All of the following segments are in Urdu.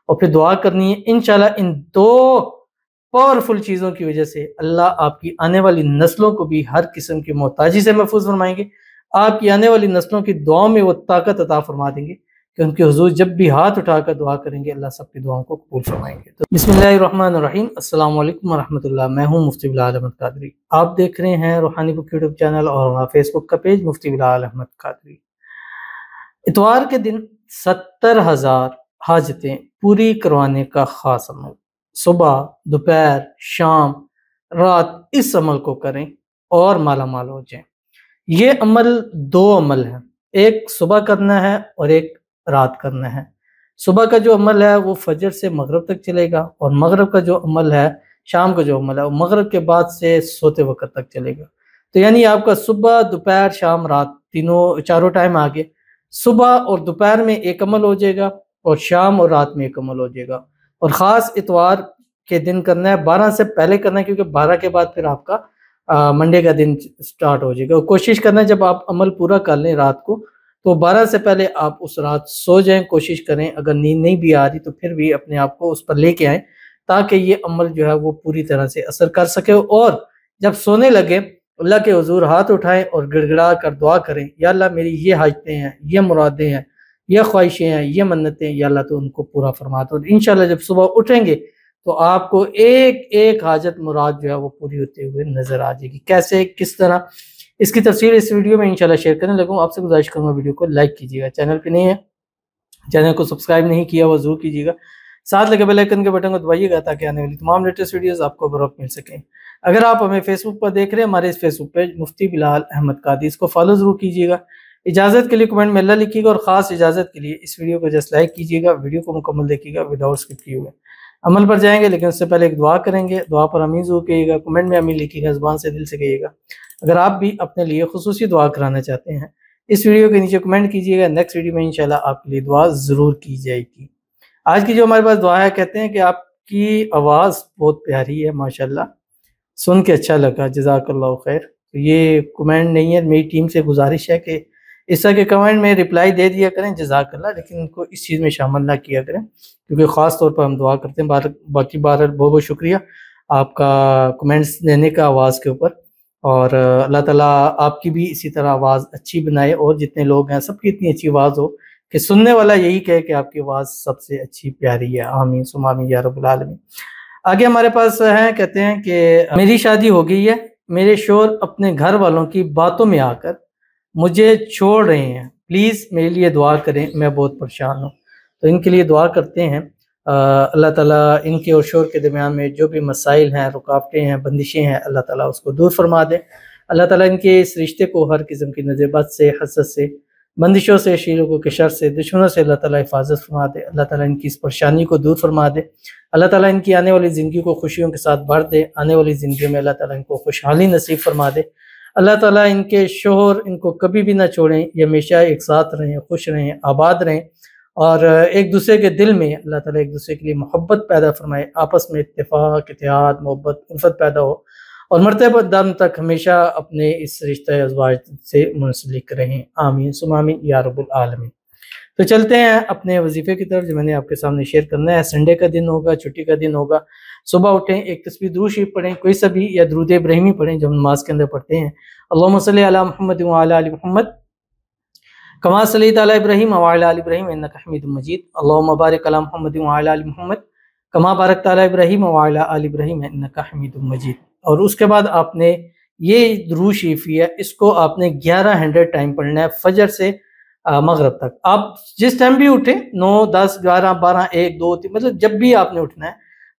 اور پھر دعا کرنی ہے انشاءاللہ ان دو پاورفل چیزوں کی وجہ سے اللہ آپ کی آنے والی نسلوں کو بھی ہر قسم کی محتاجی سے محفوظ فرمائیں گے، آپ کی آنے والی نسلوں کی دعاؤں میں وہ طاقت عطا فرما دیں گے کہ ان کے حضور جب بھی ہاتھ اٹھا کر دعا کریں گے اللہ سب کی دعاؤں کو قبول فرمائیں گے۔ تو بسم اللہ الرحمن الرحیم، السلام علیکم ورحمۃ اللہ، میں ہوں مفتی بلال احمد قادری، آپ دیکھ رہے ہیں روحانی بک یوٹیوب چینل اور ہمارا فیس بک کا پیج مفتی بلال احمد قادری۔ اتوار کے دن 70,000 حاجتیں پوری کروانے کا خاص عمل، صبح، دوپہر، شام، رات اس عمل کو کریں اور مالا مال ہو جائیں۔ یہ عمل دو عمل ہیں، ایک صبح کرنا ہے اور ایک رات کرنا ہے۔ صبح کا جو عمل ہے وہ فجر سے مغرب تک چلے گا، اور مغرب کا جو عمل ہے، شام کا جو عمل ہے وہ مغرب کے بعد سے سوتے وقت تک چلے گا۔ تو یعنی آپ کا صبح، دوپہر، شام، رات چاروں ٹائم آگے، صبح اور دوپہر میں ایک عمل ہو جائے گا اور شام اور رات میں ایک عمل ہو جائے گا، اور خاص اتوار کے دن کرنا ہے، 12 سے پہلے کرنا ہے، کیونکہ 12 کے بعد پھر آپ کا منڈے کا دن سٹارٹ ہو جائے گا۔ کوشش کرنا ہے جب آپ عمل پورا کر لیں رات کو تو 12 سے پہلے آپ اس رات سو جائیں، کوشش کریں، اگر نیند نہیں بھی آ رہی تو پھر بھی اپنے آپ کو اس پر لے کے آئیں تاکہ یہ عمل جو ہے وہ پوری طرح سے اثر کر سکے، اور جب سونے لگے اللہ کے حضور ہاتھ اٹھائیں اور گڑ گڑا کر دعا کریں، یا اللہ میری یہ حاجتیں ہیں، یہ مرادیں ہیں، یہ خواہشیں ہیں، یہ منتیں، یا اللہ تو ان کو پورا فرما دو۔ اور انشاءاللہ جب صبح اٹھیں گے تو آپ کو ایک ایک حاجت مراد جو ہے وہ پوری ہوتے ہوئے نظر آ جائے گی۔ کیسے، کس طرح، اس کی تفصیل اس ویڈیو میں انشاءاللہ شیئر کرنے لگوں۔ آپ سے گزارش کروں گا ویڈیو کو لائک کیجیے گا، چینل پہ نہیں ہے، چینل کو سبسکرائب نہیں کیا وہ ضرور کیجیے گا، ساتھ لگے بیل آئیکن کے بٹن کو دبائیے گا تاکہ آنے والی تمام لیٹسٹ ویڈیوز آپ کو بروقت مل سکیں۔ اگر آپ ہمیں فیس بک پر دیکھ رہے ہیں، ہمارے اس فیس بک پیج مفتی بلال احمد قادری، اس کو فالو ضرور کیجیے گا۔ اجازت کے لیے کمنٹ میں اللہ لکھیے گا، اور خاص اجازت کے لیے اس ویڈیو کو جسٹ لائک کیجیے گا، ویڈیو کو مکمل دیکھیے گا وداؤٹ اسکپ کیے ہوئے۔ عمل پر جائیں گے لیکن اس سے پہلے ایک دعا کریں گے، دعا پر آمین ضرور کہیے گا، کمنٹ میں آمین لکھیے گا، زبان سے دل سے کہیے گا۔ اگر آپ بھی اپنے لیے خصوصی دعا کرانا چاہتے ہیں اس ویڈیو کے نیچے کمنٹ کیجیے گا، نیکسٹ ویڈیو میں انشاءاللہ آپ کے لیے دعا ضرور کی جائے گی۔ آج کی جو ہمارے پاس دعا ہے، کہتے ہیں کہ آپ کی آواز بہت پیاری ہے، ماشاءاللہ، سن کے اچھا لگا، جزاک اللہ خیر۔ تو یہ کمنٹ نہیں ہے، میری ٹیم سے گزارش ہے کہ اس طرح کے کمنٹ میں رپلائی دے دیا کریں، جزاک اللہ، لیکن ان کو اس چیز میں شامل نہ کیا کریں کیونکہ خاص طور پر ہم دعا کرتے ہیں۔ باقی بہت بہت شکریہ آپ کا کمنٹس دینے کا آواز کے اوپر، اور اللہ تعالیٰ آپ کی بھی اسی طرح آواز اچھی بنائے، اور جتنے لوگ ہیں سب کی اتنی اچھی آواز ہو کہ سننے والا یہی کہے کہ آپ کی آواز سب سے اچھی پیاری ہے، آمین ثم آمین یا رب العالمین۔ آگے ہمارے پاس ہیں، کہتے ہیں کہ میری شادی ہو گئی ہے، میرے شوہر اپنے گھر والوں کی باتوں میں آ کر مجھے چھوڑ رہے ہیں، پلیز میرے لیے دعا کریں، میں بہت پریشان ہوں۔ تو ان کے لیے دعا کرتے ہیں، اللہ تعالیٰ ان کے اور شوہر کے درمیان میں جو بھی مسائل ہیں، رکاوٹیں ہیں، بندشیں ہیں، اللہ تعالیٰ اس کو دور فرما دے۔ اللہ تعالیٰ ان کے اس رشتے کو ہر قسم کی نظر بد سے، حسد سے، بندشوں سے، شریکوں کے شر سے، دشمنوں سے اللہ تعالیٰ حفاظت فرما دے۔ اللہ تعالیٰ ان کی اس پریشانی کو دور فرما دے۔ اللہ تعالیٰ ان کی آنے والی زندگی کو خوشیوں کے ساتھ بھر دے، آنے والی زندگی میں اللہ تعالیٰ ان کو خوشحالی نصیب فرما دے۔ اللہ تعالیٰ ان کے شوہر ان کو کبھی بھی نہ چھوڑیں، یہ ہمیشہ ایک ساتھ رہیں، خوش رہیں، آباد رہیں، اور ایک دوسرے کے دل میں اللہ تعالیٰ ایک دوسرے کے لیے محبت پیدا فرمائے، آپس میں اتفاق، اتحاد، محبت، الفت پیدا ہو، اور مرتبہ دم تک ہمیشہ اپنے اس رشتہ ازواج سے منسلک رہیں، آمین ثم آمین یا رب العالمین۔ تو چلتے ہیں اپنے وظیفے کی طرف جو میں نے آپ کے سامنے شیئر کرنا ہے۔ سنڈے کا دن ہوگا، چھٹی کا دن ہوگا، صبح اٹھیں، ایک تسبیح درود شریف پڑھیں، کوئی سا بھی، یا درود ابراہیمی پڑھیں جو ہم نماز کے اندر پڑھتے ہیں، اللہم صلی علی محمد وعلی آل محمد کما صلیت علی ابراہیم وعلی آل ابراہیم انک حمید مجید، اللہم بارک علی محمد وعلی آل محمد کما بارکت علی ابراہیم وعلی آل ابراہیم انک حمید مجید۔ اور اس کے بعد آپ نے یہ درود شریف ہے، اس کو آپ نے 1100 ٹائم پڑھنا ہے، فجر سے مغرب تک۔ آپ جس ٹائم بھی اٹھیں، 9، 10، 11، 12، 1، 2، 3، مطلب جب بھی آپ نے اٹھنا ہے،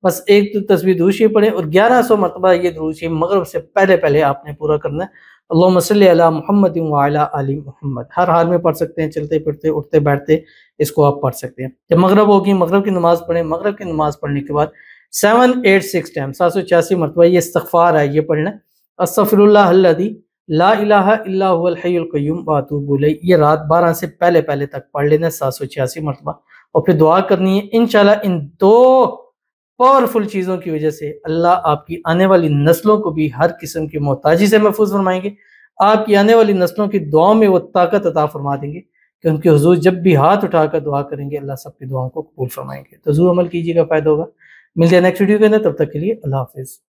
بس ایک تسبیح درود شریف پڑھیں، اور 1100 مرتبہ یہ درود شریف مغرب سے پہلے پہلے آپ نے پورا کرنا ہے۔ اللہم صلی علی محمد وعلی آل محمد، ہر حال میں پڑھ سکتے ہیں، چلتے پھرتے، اٹھتے بیٹھتے اس کو آپ پڑھ سکتے ہیں۔ جب مغرب ہوگی، مغرب کی نماز پڑھیں، مغرب کی نماز پڑھنے کے بعد 786 ٹائم، 786 مرتبہ یہ استغفار ہے، یہ پڑھنا ہے، استغفر اللہ الذی لا الہ الا هو الحی القیوم واتوب الیہ، یہ رات 12 سے پہلے پہلے تک پڑھ لینا ہے 786 مرتبہ، اور پھر دعا کرنی ہے انشاءاللہ ان دو پاورفل چیزوں کی وجہ سے اللہ آپ کی آنے والی نسلوں کو بھی ہر قسم کی محتاجی سے محفوظ فرمائیں گے، آپ کی آنے والی نسلوں کی دعاؤں میں وہ طاقت عطا فرما دیں گے کہ ان کے حضور جب بھی ہاتھ اٹھا کر دعا کریں گے اللہ سب کی دعاؤں کو قبول فرمائیں گے. تو ضرور عمل کیجیے گا، فائدہ ہوگا. ملتے ہیں نیکسٹ ویڈیو کے اندر، تب تک کے لیے اللہ حافظ.